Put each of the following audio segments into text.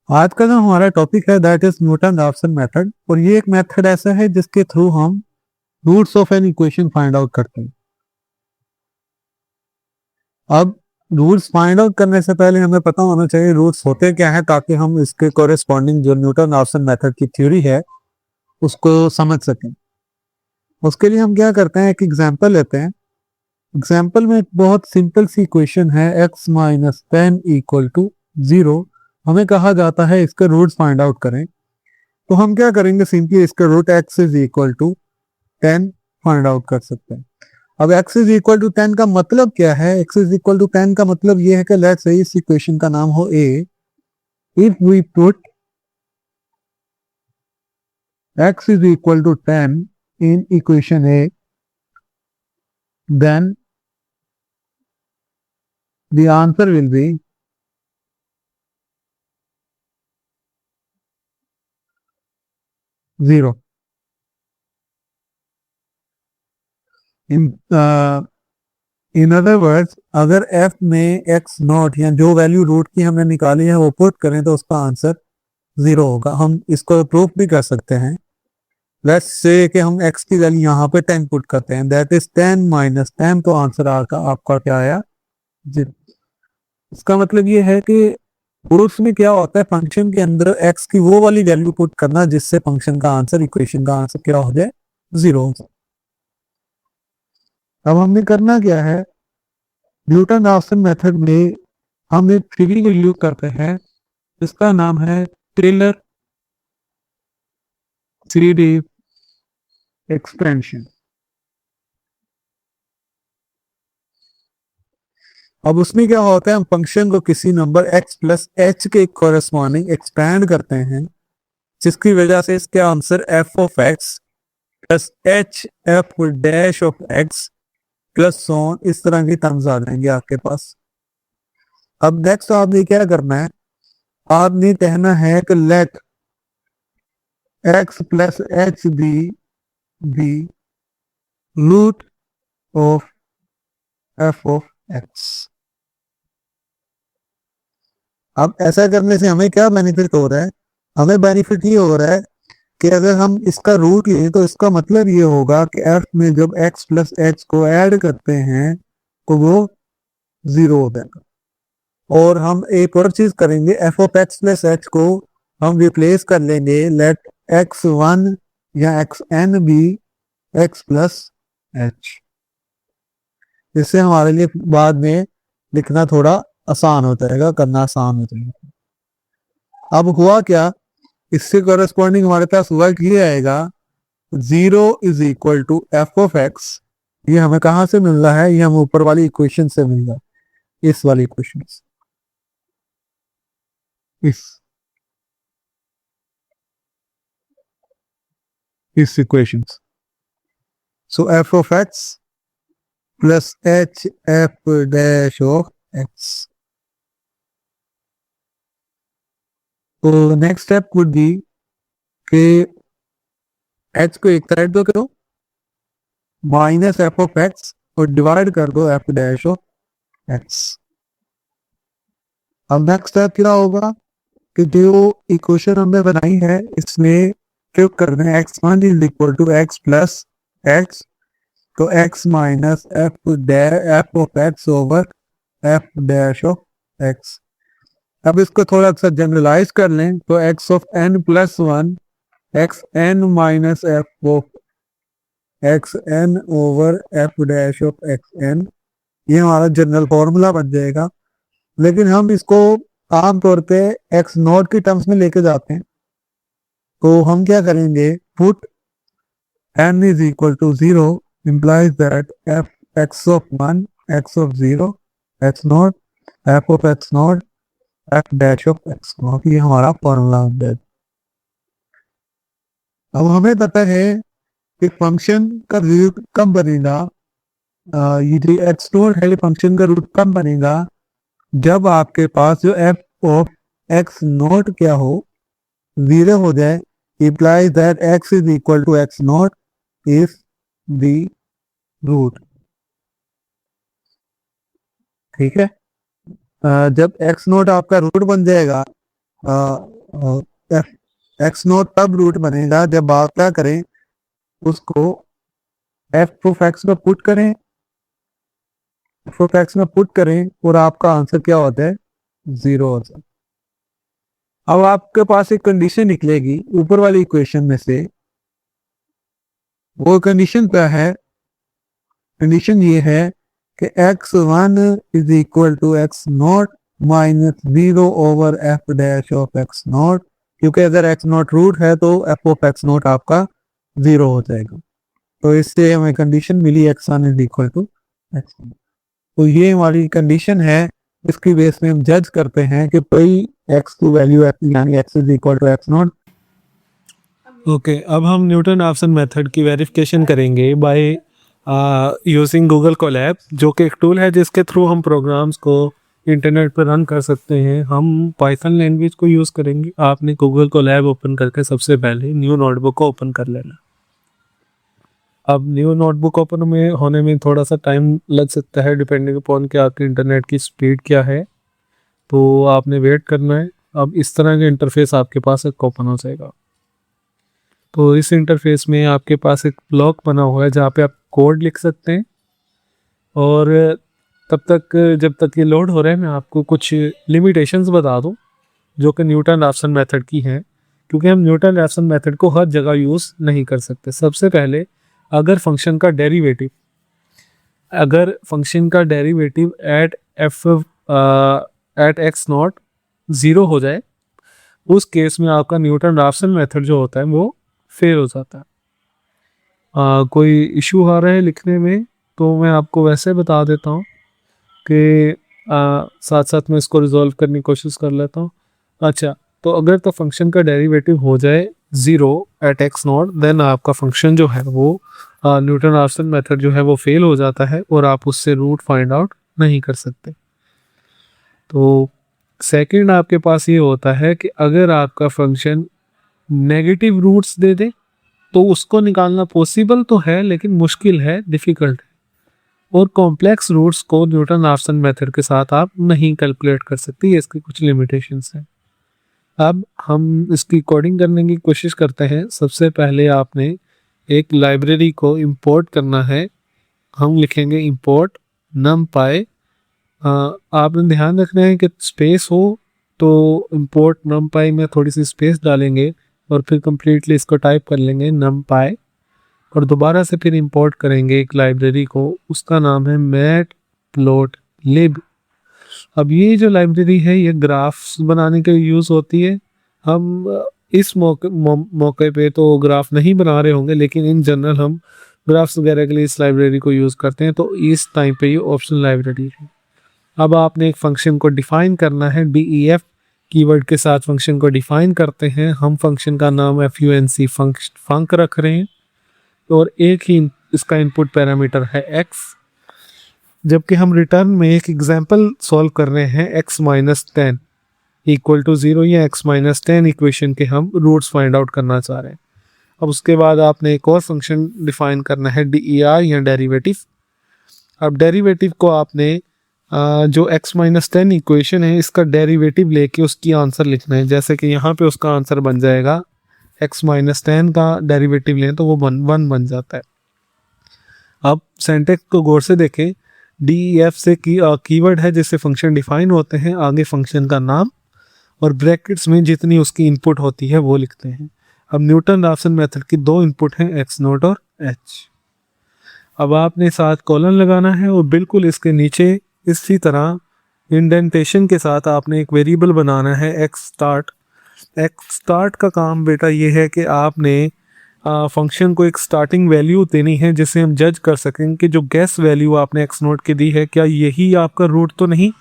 आज का जो हमारा टॉपिक है that is Newton Raphson method. और ये एक मेथड ऐसा है जिसके थ्रू हम roots of an equation find out करते हैं। अब रूट्स फाइंड आउट करने से पहले हमें पता होना चाहिए रूट्स होते क्या है, ताकि हम इसके कोरिस्पॉन्डिंग जो न्यूटन रैप्सन मेथड की थ्योरी है उसको समझ सकें। उसके लिए हम क्या करते हैं, एक एग्जांपल लेते हैं। एग्जांपल में एक बहुत सिंपल सी इक्वेशन है x माइनस 10 इक्वल टू 0। हमें कहा जाता है इसके रूट्स फाइंड आउट करें। तो हम क्या करेंगे, सिंपली इसका root x is equal to 10 find out कर सकते हैं। अब x इज इक्वल टू 10 का मतलब क्या है? x इज इक्वल टू 10 का मतलब ये है कि लेट्स से इस इक्वेशन का नाम हो a। If we put x is equal to 10 in equation a, then the answer will be 0। In other words, अगर f में x नॉट या जो वैल्यू रूट की हमने निकाली है वो पुट करें तो उसका आंसर 0 होगा। हम इसको प्रूफ भी कर सकते हैं। लेट्स से कि हम x की वैल्यू यहाँ पे 10 पुट करते हैं, दैट इज 10 माइनस 10, तो आंसर आपका क्या आया? 0। इसका मतलब ये है कि रूट्स में क्या होता है, फंक्शन के अंदर x की वो वाली वैल्यू पुट करना जिससे फंक्शन का आंसर, इक्वेशन का आंसर क्या हो जाए? 0। अब हमने करना क्या है, न्यूटन रैप्सन मेथड में हम एक थ्योरी को यूज करते हैं जिसका नाम है टेलर थ्योरी एक्सपेंशन। अब उसमें क्या होता है, हम फंक्शन को किसी नंबर x प्लस एच के कोरेस्पॉन्डिंग एक्सपैंड करते हैं, जिसकी वजह से इसके answer f of x plus h f dash of x plus so on इस तरह की टर्म्स आ जाएंगे आपके पास। अब नेक्स्ट आपने क्या करना है, आपने कहना है कि let x plus H be root of f of x। अब ऐसा करने से हमें क्या बेनिफिट हो रहा है? हमें बेनिफिट ये हो रहा है कि अगर हम इसका रूट लें तो इसका मतलब ये होगा कि f में जब x प्लस एच को ऐड करते हैं तो वो 0 हो जाएगा। और हम एक और चीज करेंगे, f of x plus H को हम रिप्लेस कर लेंगे लेट x1 या xn भी x प्लस एच। इससे हमारे लिए बाद में लिखना थोड़ा आसान हो जाएगा, करना आसान हो जाएगा। अब हुआ क्या, इससे करस्पॉन्डिंग हमारे पास हुआ ये आएगा 0 is equal to F of X. ये हमें कहाँ से मिल रहा है? ये हमें ऊपर वाली इक्वेशन से मिल रहा है, इस वाली इक्वेशन से, इस इक्वेशन से। So f of x plus h f dash of x. तो नेक्स्ट स्टेप वुड बी कि एच को एक साइड दो करो, माइनस एफ ऑफ एक्स और डिवाइड कर दो एफ डैश ऑफ एक्स। अब नेक्स्ट स्टेप क्या होगा कि जो इक्वेशन हमने बनाई है इसमें फिर करना है x1 is equal to x plus X. तो x minus F of X over F dash of x. अब इसको थोड़ा सा जनरलाइज कर लें तो x of n plus 1 X N minus F of X N over F dash of X N, ये हमारा जनरल फॉर्मूला बन जाएगा। लेकिन हम इसको आमतौर पे एक्स नॉट की टर्म्स में लेके जाते हैं, तो हम क्या करेंगे, put n is equal to 0 implies that f x of 1 x of 0 x naught f of x naught f dash of x naught, ये हमारा फॉर्मूला है। अब हमें पता है कि फंक्शन का रूट कब बनेगा, ये जो एक्स नोट है फंक्शन का रूट कब बनेगा, जब आपके पास जो f ऑफ x नोट क्या हो, 0 हो जाए। implies that x is equal to x naught is the root। ठीक है, जब x नोट आपका रूट बन जाएगा एक्स नॉट तब रूट बनेगा जब आप क्या करें, उसको एफ ऑफ एक्स में पुट करें, एफ ऑफ एक्स में पुट करें और आपका आंसर क्या होता है, 0 होता है। अब आपके पास एक कंडीशन निकलेगी ऊपर वाली इक्वेशन में से, वो कंडीशन क्या है, कंडीशन ये है कि x1 is equal to x not minus 0 over F dash of X nought, क्योंकि अगर एक्स नॉट रूट है तो एफ ऑफ एक्स नॉट आपका 0 हो जाएगा। तो इससे हमें कंडीशन मिली x1 is equal to X. तो ये हमारी कंडीशन है, इसकी बेस में हम जज करते हैं कि कोई x की वैल्यू यानी x is equal to x nought. Okay, अब हम न्यूटन रैप्सन मेथड की वेरिफिकेशन करेंगे बाय यूजिंग गूगल कोलैब, जो कि एक टूल है जिसके थ्रू हम प्रोग्राम्स को इंटरनेट पर रन कर सकते हैं। हम पाइथन लैंग्वेज को यूज़ करेंगे। आपने गूगल कोलैब ओपन करके सबसे पहले न्यू नोटबुक को ओपन कर लेना। अब न्यू नोटबुक ओपन में होने में थोड़ा सा टाइम लग सकता है, डिपेंडिंग अपॉन कि आपके इंटरनेट की स्पीड क्या है, तो आपने वेट करना है। अब इस तरह का इंटरफेस आपके पास एक ओपन हो जाएगा। तो इस इंटरफेस में आपके पास एक ब्लॉक बना हुआ है जहाँ पे आप कोड लिख सकते हैं, और तब तक जब तक ये लोड हो रहा है मैं आपको कुछ लिमिटेशंस बता दूं जो कि न्यूटन रैप्सन मेथड की हैं, क्योंकि हम न्यूटन रैप्सन मेथड को हर जगह यूज़ नहीं कर सकते। सबसे पहले, अगर फंक्शन का डेरिवेटिव एट एक्स नॉट 0 हो जाए, उस केस में आपका न्यूटन रैप्सन मेथड जो होता है वो फेल हो जाता है। कोई इशू आ रहा है लिखने में तो मैं आपको वैसे बता देता हूँ कि साथ साथ में इसको रिजॉल्व करने की कोशिश कर लेता हूँ। अच्छा, तो अगर तो फंक्शन का डेरिवेटिव हो जाए 0 एट एक्स नॉट, देन आपका फंक्शन जो है वो न्यूटन रैप्सन मेथड जो है वो फेल हो जाता है और आप उससे रूट फाइंड आउट नहीं कर सकते। तो सेकंड आपके पास ये होता है कि अगर आपका फंक्शन नेगेटिव रूट्स दे दे तो उसको निकालना पॉसिबल तो है लेकिन मुश्किल है, डिफिकल्ट है। और कॉम्प्लेक्स रूट्स को न्यूटन रैप्सन मेथड के साथ आप नहीं कैलकुलेट कर सकते, ये इसकी कुछ लिमिटेशंस हैं। अब हम इसकी कोडिंग करने की कोशिश करते हैं। सबसे पहले आपने एक लाइब्रेरी को इंपोर्ट करना है। हम लिखेंगे इंपोर्ट numpy। आपने ध्यान रखना है कि स्पेस हो, तो इंपोर्ट numpy में थोड़ी सी स्पेस डालेंगे और फिर कंप्लीटली इसको टाइप कर लेंगे numpy, और दोबारा से फिर इंपोर्ट करेंगे एक लाइब्रेरी को, उसका नाम है मैटप्लोटलिब। अब ये जो लाइब्रेरी है ये ग्राफ्स बनाने के लिए यूज़ होती है। हम इस मौके पे तो ग्राफ नहीं बना रहे होंगे, लेकिन इन जनरल हम ग्राफ्स वगैरह के लिए इस लाइब्रेरी को यूज़ करते हैं, तो इस टाइम पे ये ऑप्शनल लाइब्रेरी है। अब आपने एक फंक्शन को डिफाइन करना है, DEF कीवर्ड के साथ फंक्शन को डिफाइन करते हैं। हम फंक्शन का नाम FUNC फंक रख रहे हैं, और एक ही इसका इनपुट पैरामीटर है x, जबकि हम रिटर्न में एक एग्जांपल सॉल्व कर रहे हैं x माइनस 10 इक्वल टू 0 या x माइनस 10 इक्वेशन के हम रूट्स फाइंड आउट करना चाह रहे हैं। अब उसके बाद आपने एक और फंक्शन डिफाइन करना है DER या डेरिवेटिव। अब डेरिवेटिव को आपने जो x माइनस 10 इक्वेशन है इसका डेरिवेटिव लेके उसकी आंसर लिखना है। जैसे कि यहाँ पे उसका आंसर बन जाएगा, x माइनस 10 का डेरिवेटिव लें तो वो 1 बन जाता है। अब सिंटैक्स को गौर से देखें। DEF से कीवर्ड है जिससे फंक्शन डिफाइन होते हैं, आगे फंक्शन का नाम और ब्रैकेट्स में जितनी उसकी इनपुट होती है वो लिखते हैं। अब न्यूटन रैप्सन मेथड की दो इनपुट हैं, x नोट और h। अब आपने साथ कॉलन लगाना है और बिल्कुल इसके नीचे इसी तरह इंडेंटेशन के साथ आपने एक वेरिएबल बनाना है x स्टार्ट। x स्टार्ट का काम बेटा ये है कि आपने फंक्शन को एक स्टार्टिंग वैल्यू देनी है जिससे हम जज कर सकें कि जो गैस वैल्यू आपने x नोट की दी है क्या यही आपका रूट तो नहीं।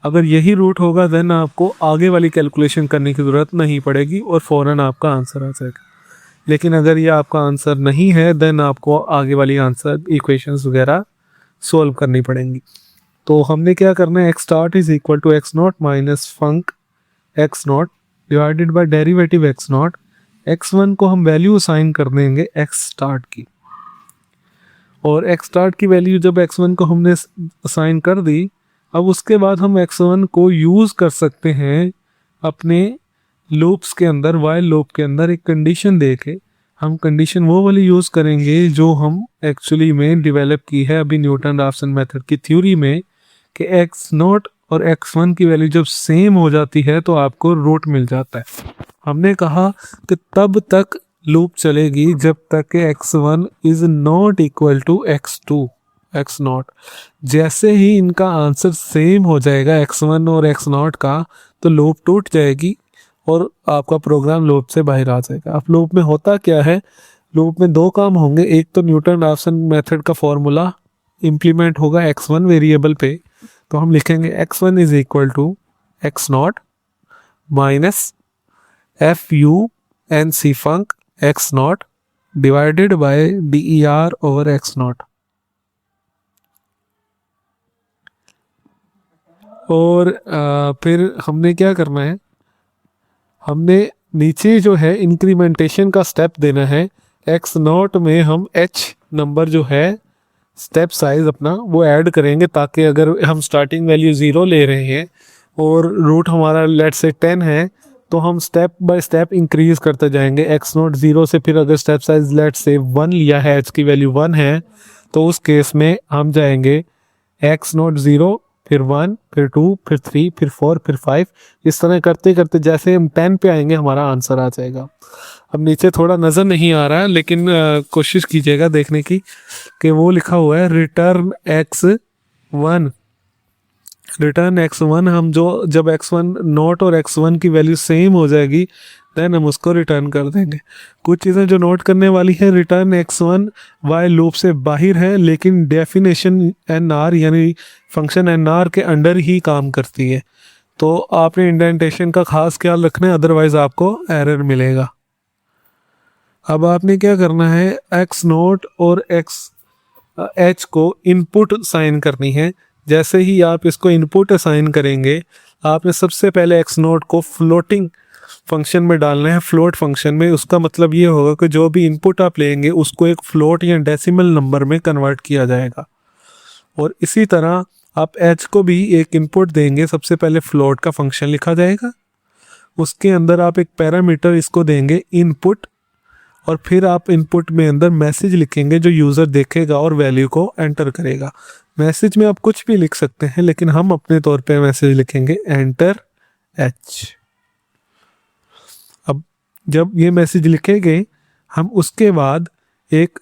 अगर यही रूट होगा देन आपको आगे वाली कैलकुलेशन करने की ज़रूरत नहीं पड़ेगी और फ़ौरन आपका आंसर आ जाएगा। लेकिन अगर ये आपका आंसर नहीं है देन आपको आगे वाली आंसर इक्वेशंस वगैरह सॉल्व करनी पड़ेंगी। तो हमने क्या करना है, x start is equal to x nought minus func x nought divided by derivative x nought. x1 को हम वैल्यू असाइन कर देंगे x स्टार्ट की, और x स्टार्ट की वैल्यू जब x1 को हमने असाइन कर दी, अब उसके बाद हम x1 को यूज़ कर सकते हैं अपने लूप्स के अंदर, वाइल लूप के अंदर एक कंडीशन दे के हम कंडीशन वो वाली यूज़ करेंगे जो हम एक्चुअली में डेवलप की है अभी न्यूटन राफसन मेथड की थ्योरी में, कि एक्स नॉट और एक्स वन की वैल्यू जब सेम हो जाती है तो आपको रूट मिल जाता है। हमने कहा कि तब तक लूप चलेगी जब तक कि x one is not equal to x two, x naught. जैसे ही इनका आंसर सेम हो जाएगा एक्स वन और एक्स नॉट का, तो लूप टूट जाएगी और आपका प्रोग्राम लूप से बाहर आ जाएगा। अब लूप में होता क्या है, लूप में दो काम होंगे। एक तो न्यूटन राफसन मेथड का फॉर्मूला इम्प्लीमेंट होगा एक्स वन वेरिएबल पे, तो हम लिखेंगे x one is equal to x not minus f u n c func x naught divided by d e r over x naught. और फिर हमने क्या करना है, हमने नीचे जो है इंक्रीमेंटेशन का स्टेप देना है। एक्स नॉट में हम एच नंबर जो है स्टेप साइज अपना वो ऐड करेंगे, ताकि अगर हम स्टार्टिंग वैल्यू 0 ले रहे हैं और रूट हमारा लेट से 10 है, तो हम स्टेप बाय स्टेप इंक्रीज करते जाएंगे। एक्स नॉट 0 से फिर अगर स्टेप साइज लेट से 1 लिया है, एच की वैल्यू 1 है, तो उस केस में हम जाएंगे एक्स नॉट 0 फिर 1 फिर 2 फिर 3 फिर 4 फिर 5, इस तरह करते करते जैसे हम 10 पे आएंगे हमारा आंसर आ जाएगा। अब नीचे थोड़ा नज़र नहीं आ रहा है, लेकिन कोशिश कीजिएगा देखने की कि वो लिखा हुआ है return x one. Return x one हम जो जब एक्स वन नॉट और एक्स वन की वैल्यू सेम हो जाएगी देन हम उसको रिटर्न कर देंगे। कुछ चीज़ें जो नोट करने वाली है, return x one while loop से बाहर है, लेकिन डेफिनेशन एन आर यानी फंक्शन एन आर के अंडर ही काम करती है। तो आपने इंडेंटेशन का खास ख्याल रखना है, अदरवाइज आपको एरर मिलेगा। अब आपने क्या करना है, एक्स नोट और एक्स एच को इनपुट साइन करनी है। जैसे ही आप इसको इनपुट असाइन करेंगे, आपने सबसे पहले एक्स नोट को फ्लोटिंग फंक्शन में डालना है, फ्लोट फंक्शन में। उसका मतलब ये होगा कि जो भी इनपुट आप लेंगे उसको एक फ्लोट या डेसिमल नंबर में कन्वर्ट किया जाएगा। और इसी तरह आप एच को भी एक इनपुट देंगे, सबसे पहले फ्लोट का फंक्शन लिखा जाएगा, उसके अंदर आप एक पैरामीटर इसको देंगे इनपुट, और फिर आप इनपुट में अंदर मैसेज लिखेंगे जो यूज़र देखेगा और वैल्यू को एंटर करेगा। मैसेज में आप कुछ भी लिख सकते हैं, लेकिन हम अपने तौर पे मैसेज लिखेंगे एंटर एच। अब जब ये मैसेज लिखेंगे, हम उसके बाद एक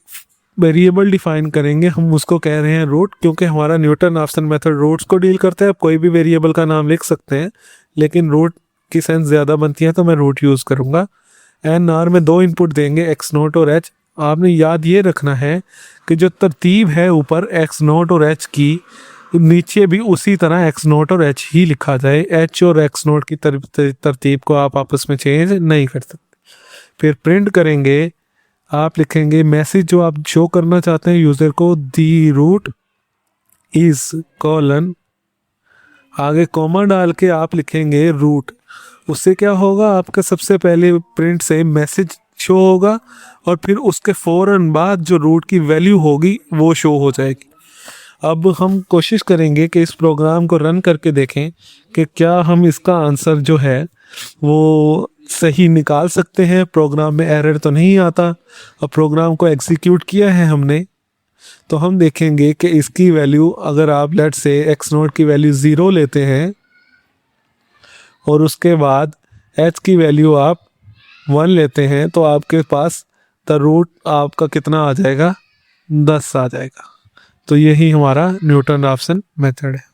वेरिएबल डिफाइन करेंगे, हम उसको कह रहे हैं रूट, क्योंकि हमारा न्यूटन राफसन मेथड रूट्स को डील करता है। आप कोई भी वेरिएबल का नाम लिख सकते हैं, लेकिन रूट की सेंस ज़्यादा बनती है तो मैं रूट यूज़ करूँगा। एन आर में दो इनपुट देंगे एक्स नोट और एच। आपने याद ये रखना है कि जो तरतीब है ऊपर एक्स नोट और एच की, नीचे भी उसी तरह एक्स नोट और एच ही लिखा जाए। एच और एक्स नोट की तरतीब को आप आपस में चेंज नहीं कर सकते। फिर प्रिंट करेंगे, आप लिखेंगे मैसेज जो आप शो करना चाहते हैं यूज़र को, दी रूट इज कॉलन, आगे कॉमा डाल के आप लिखेंगे रूट। उससे क्या होगा, आपका सबसे पहले प्रिंट से मैसेज शो होगा और फिर उसके फ़ौरन बाद जो रूट की वैल्यू होगी वो शो हो जाएगी। अब हम कोशिश करेंगे कि इस प्रोग्राम को रन करके देखें कि क्या हम इसका आंसर जो है वो सही निकाल सकते हैं, प्रोग्राम में एरर तो नहीं आता। और प्रोग्राम को एग्जीक्यूट किया है हमने, तो हम देखेंगे कि इसकी वैल्यू, अगर आप लेट से एक्स नोट की वैल्यू 0 लेते हैं और उसके बाद एच की वैल्यू आप 1 लेते हैं, तो आपके पास द रूट आपका कितना आ जाएगा, 10 आ जाएगा। तो यही हमारा न्यूटन राफसन मेथड है।